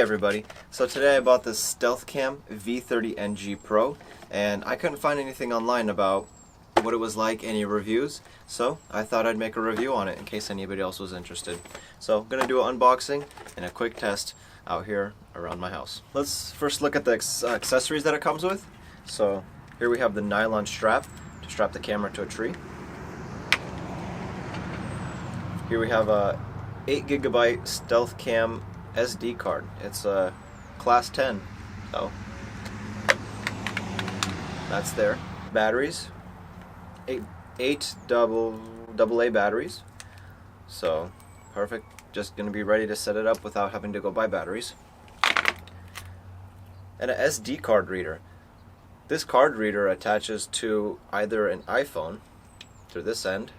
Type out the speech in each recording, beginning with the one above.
everybody, so today I bought this Stealthcam V30NG Pro and I couldn't find anything online about what it was like, any reviews, so I thought I'd make a review on it in case anybody else was interested. So I'm going to do an unboxing and a quick test out here around my house. Let's first look at the accessories that it comes with. So here we have the nylon strap to strap the camera to a tree. Here we have a 8GB Stealthcam SD card. It's a class 10, so that's there. Batteries, eight AA batteries, so perfect. Just gonna be ready to set it up without having to go buy batteries. And an SD card reader. This card reader attaches to either an iPhone through this end,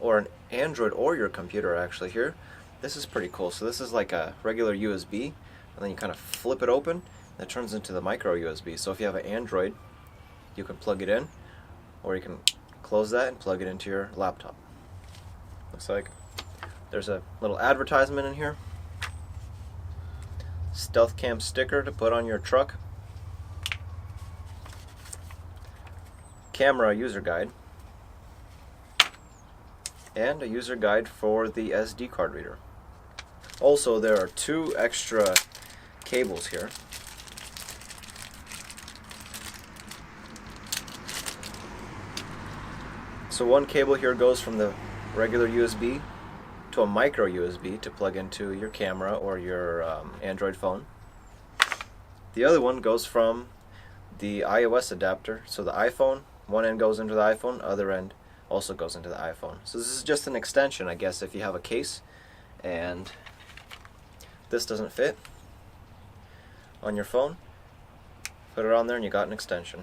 or an Android or your computer actually here. This is pretty cool. So this is like a regular USB, and then you kind of flip it open and it turns into the micro USB. So if you have an Android, you can plug it in, or you can close that and plug it into your laptop. Looks like there's a little advertisement in here. Stealthcam sticker to put on your truck. Camera user guide. And a user guide for the SD card reader. Also, there are two extra cables here. So one cable here goes from the regular USB to a micro USB to plug into your camera or your Android phone. The other one goes from the iOS adapter. So the iPhone, one end goes into the iPhone, other end also goes into the iPhone. So this is just an extension, I guess, if you have a case and this doesn't fit on your phone, put it on there and you got an extension.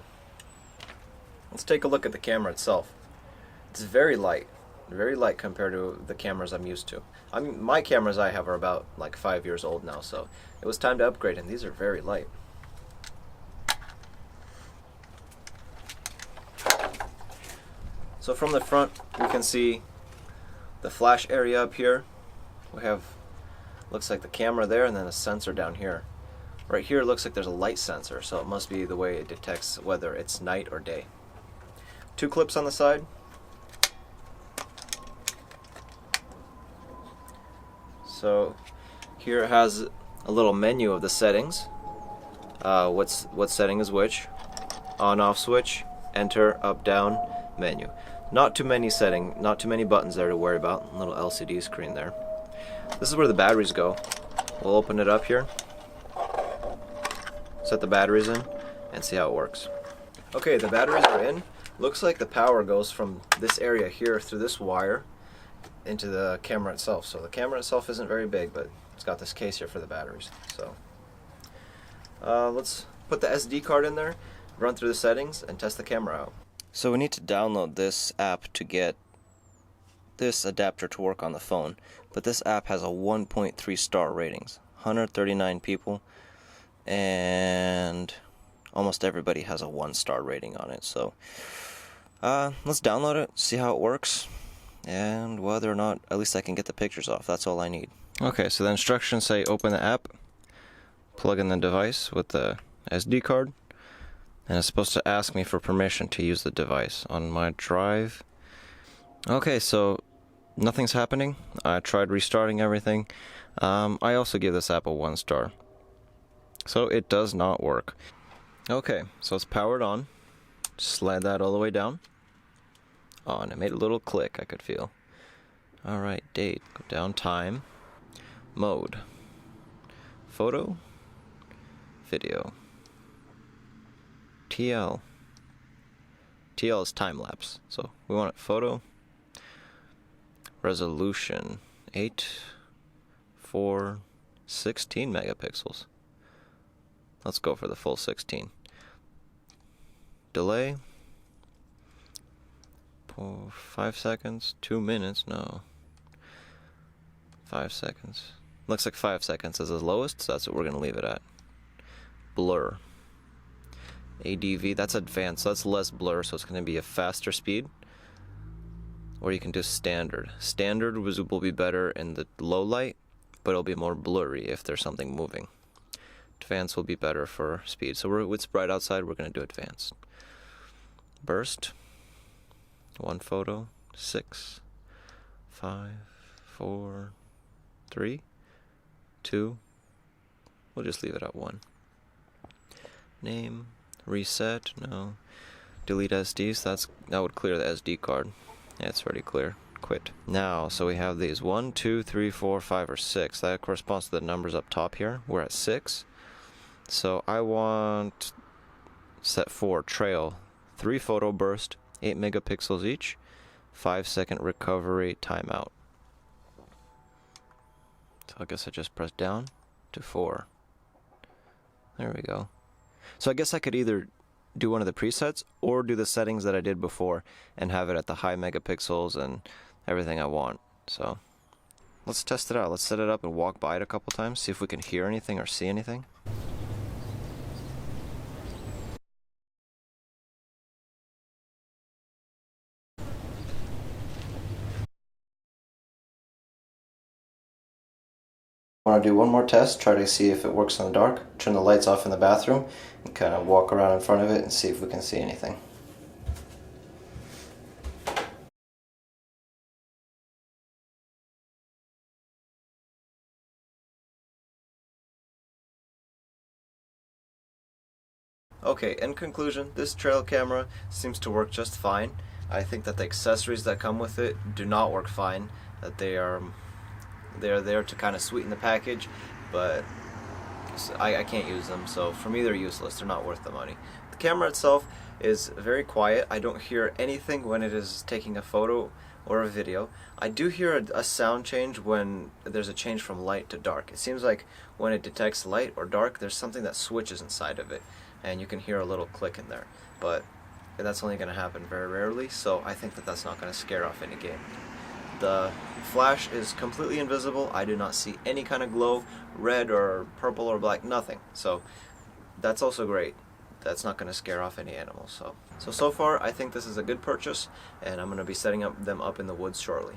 Let's take a look at the camera itself. It's very light compared to the cameras I'm used to. I mean, my cameras I have are about like 5 years old now, so it was time to upgrade, and these are very light. So from the front, you can see the flash area up here. We have, looks like the camera there, and then a sensor down here. Right here it looks like there's a light sensor, so it must be the way it detects whether it's night or day. Two clips on the side. So here it has a little menu of the settings. What setting is which. On-off switch, enter, up, down, menu. Not too many buttons there to worry about. A little LCD screen there. This is where the batteries go. We'll open it up here, set the batteries in, and see how it works. Okay, the batteries are in. Looks like the power goes from this area here through this wire into the camera itself. So the camera itself isn't very big, but it's got this case here for the batteries. So let's put the SD card in there, run through the settings, and test the camera out. So we need to download this app to get this adapter to work on the phone, but this app has a 1.3 star ratings, 139 people, and almost everybody has a 1-star rating on it. So let's download it, see how it works, and whether or not at least I can get the pictures off. That's all I need. Okay, so the instructions say open the app, plug in the device with the SD card, and it's supposed to ask me for permission to use the device on my drive. Okay, so nothing's happening. I tried restarting everything. I also give this app a 1-star. So it does not work. Okay, so it's powered on. Slide that all the way down. Oh, and it made a little click I could feel. Alright, date. Go down, time. Mode. Photo. Video. TL. TL is time lapse, so we want it photo. Resolution 8:4 16 megapixels. Let's go for the full 16. Delay 5 seconds, 2 minutes, no. 5 seconds. Looks like 5 seconds is the lowest, so that's what we're going to leave it at. Blur. ADV, that's advanced, so that's less blur, so it's going to be a faster speed. or you can do standard. Standard will be better in the low light, but it'll be more blurry if there's something moving. Advanced will be better for speed. So it's bright outside, we're going to do advanced. Burst. 1 photo. 6, 5, 4, 3, 2. We'll just leave it at 1. Name. Reset. No. Delete SDs. That would clear the SD card. Yeah, it's already clear. Quit. Now, so we have these 1, 2, 3, 4, 5, or 6. That corresponds to the numbers up top here. We're at 6. So I want set 4 trail, 3 photo burst, 8 megapixels each, 5-second recovery timeout. So I guess I just press down to 4. There we go. So I guess I could either do one of the presets or do the settings that I did before and have it at the high megapixels and everything I want. So let's test it out. Let's set it up and walk by it a couple times, see if we can hear anything or see anything. I want to do one more test, try to see if it works in the dark, turn the lights off in the bathroom, and kind of walk around in front of it and see if we can see anything. Okay, in conclusion, this trail camera seems to work just fine. I think that the accessories that come with it do not work fine, that they're there to kind of sweeten the package, but I can't use them, so for me they're useless. They're not worth the money. The camera itself is very quiet. I don't hear anything when it is taking a photo or a video. I do hear a sound change when there's a change from light to dark. It seems like when it detects light or dark, there's something that switches inside of it, and you can hear a little click in there, but that's only going to happen very rarely, so I think that that's not going to scare off any game. The flash is completely invisible. I do not see any kind of glow, red or purple or black, nothing. So that's also great. That's not going to scare off any animals. So far I think this is a good purchase, and I'm going to be setting them up in the woods shortly.